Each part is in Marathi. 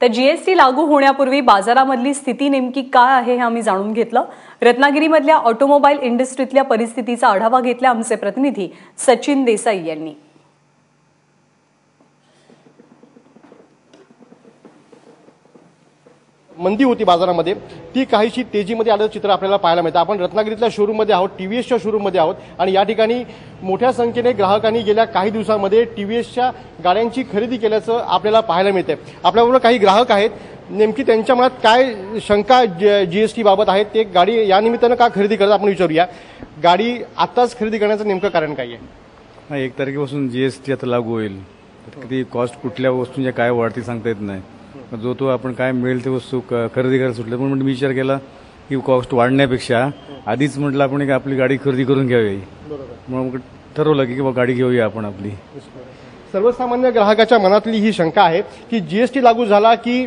तर जीएसटी लागू होण्यापूर्वी बाजारामधली स्थिती नेमकी काय आहे हे आम्ही जाणून घेतलं। रत्नागिरीमधल्या ऑटोमोबाईल इंडस्ट्रीतल्या परिस्थितीचा आढावा घेतला आमचे प्रतिनिधी सचिन देसाई यांनी। मंदी होती बाजारामध्ये, ती काहीशी तेजीमध्ये आलेलं चित्र आपल्याला पाहायला मिळतं। आपण रत्नागिरीतल्या शोरूममध्ये आहोत, टीव्हीएसच्या शोरूममध्ये आहोत आणि या ठिकाणी मोठ्या संख्येने ग्राहकांनी गेल्या काही दिवसांमध्ये टीव्हीएसच्या गाड्यांची खरेदी केल्याचं आपल्याला पाहायला मिळतंय। आपल्याबरोबर काही ग्राहक आहेत, नेमकी त्यांच्या मनात काय शंका जीएसटी बाबत आहेत, ते गाडी या निमित्तानं का खरेदी करतात आपण विचारूया। गाडी आत्ताच खरेदी करण्याचं नेमकं कारण काय आहे? 1 तारखेपासून जीएसटी आता लागू होईल, तर किती कॉस्ट कुठल्या वस्तूंच्या काय वाढती सांगता येत नाही। जो तो आपण काय मिळेल ते वस्तू खरेदी करायला सुटले, पण मी विचार केला की कॉस्ट वाढण्यापेक्षा आधीच म्हटलं आपण एक आपली गाडी खरेदी करून घ्यावी। मग ठरवलं की गाडी घेऊया आपण आपली। सर्वसामान्य ग्राहकाच्या मनातली ही शंका आहे की जीएसटी लागू झाला की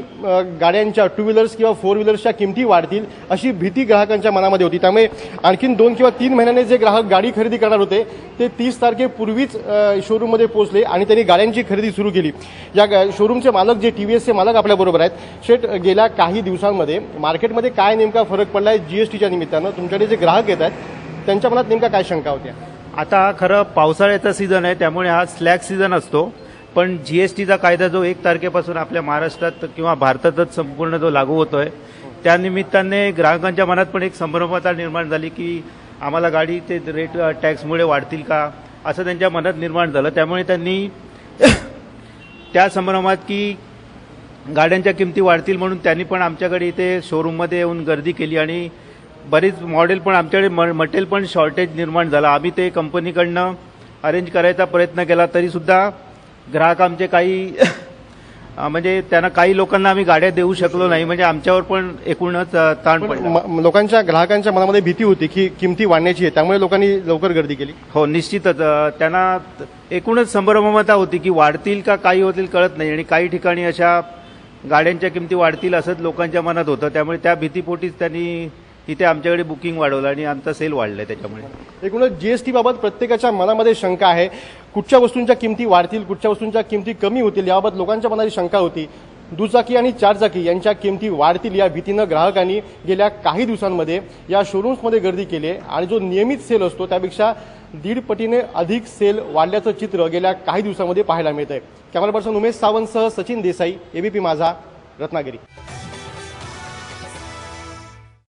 गाड्यांच्या 2 व्हीलर्स किंवा 4 व्हीलर्सच्या किमती वाढतील, अशी भीती ग्राहकांच्या मनामध्ये होती। त्यामुळे आणखीन 2 किंवा 3 महिन्याने जे ग्राहक गाडी खरेदी करणार होते ते 30 तारखेपूर्वीच शोरूममध्ये पोहोचले आणि त्यांनी गाड्यांची खरेदी सुरू केली। या शोरूमचे मालक जे टीव्हीएसचे मालक आपल्याबरोबर आहेत, शेठ गेल्या काही दिवसांमध्ये मार्केटमध्ये काय नेमका फरक पडलाय जीएसटीच्या निमित्तानं? तुमच्याकडे जे ग्राहक येत आहेत त्यांच्या मनात नेमका काय शंका होत्या? आता खरं पावसाळ्याचा सीझन आहे, त्यामुळे हा स्लॅग सीझन असतो, पण जीएसटीचा कायदा जो 1 तारखेपासून आपल्या महाराष्ट्रात किंवा भारतातच संपूर्ण जो लागू होतोय, त्या निमित्ताने ग्राहकांच्या मनात पण एक संभ्रमता निर्माण झाली की आम्हाला गाडी ते रेट टॅक्समुळे वाढतील का, असं त्यांच्या मनात निर्माण झालं। त्यामुळे त्यांनी त्या संभ्रमात की गाड्यांच्या किमती वाढतील म्हणून त्यांनी पण आमच्याकडे इथे शोरूममध्ये येऊन गर्दी केली आणि बरीच मॉडेल पण आमच्याकडे मटेरियल पण शॉर्टेज निर्माण झाला। आम्ही ते कंपनीकडनं अरेंज करायचा प्रयत्न केला, तरी सुद्धा ग्राहक आमचे काही म्हणजे त्यांना काही लोकांना आम्ही गाड्या देऊ शकलो नाही, म्हणजे आमच्यावर पण एकूणच ताण पडला। लोकांच्या ग्राहकांच्या मनामध्ये भीती होती की किमती वाढण्याची आहे, त्यामुळे लोकांनी लवकर गर्दी केली। हो, निश्चितच त्यांना एकूणच संभ्रमता होती की वाढतील का काही होतील कळत नाही, आणि काही ठिकाणी अशा गाड्यांच्या किमती वाढतील असंच लोकांच्या मनात होतं। त्यामुळे त्या भीतीपोटीच त्यांनी इथे आमच्याकडे बुकिंग वाढवलं आणि आमचा सेल वाढलाय। त्याच्यामुळे एकूणच जीएसटी बाबत प्रत्येकाच्या मनामध्ये शंका आहे, कुठच्या वस्तूंच्या किमती वाढतील, कुठच्या वस्तूंच्या किमती कमी होतील, याबाबत लोकांच्या मनात शंका होती। दुचाकी आणि 4 चाकी यांच्या किमती वाढतील या भीतीनं ग्राहकांनी गेल्या काही दिवसांमध्ये या शोरूम्समध्ये गर्दी केली आहे आणि जो नियमित सेल असतो त्यापेक्षा 1.5 पटीने अधिक सेल वाढल्याचं चित्र गेल्या काही दिवसांमध्ये पाहायला मिळतंय। कॅमेरा पर्सन उमेश सावंतसह सचिन देसाई, एबीपी माझा, रत्नागिरी।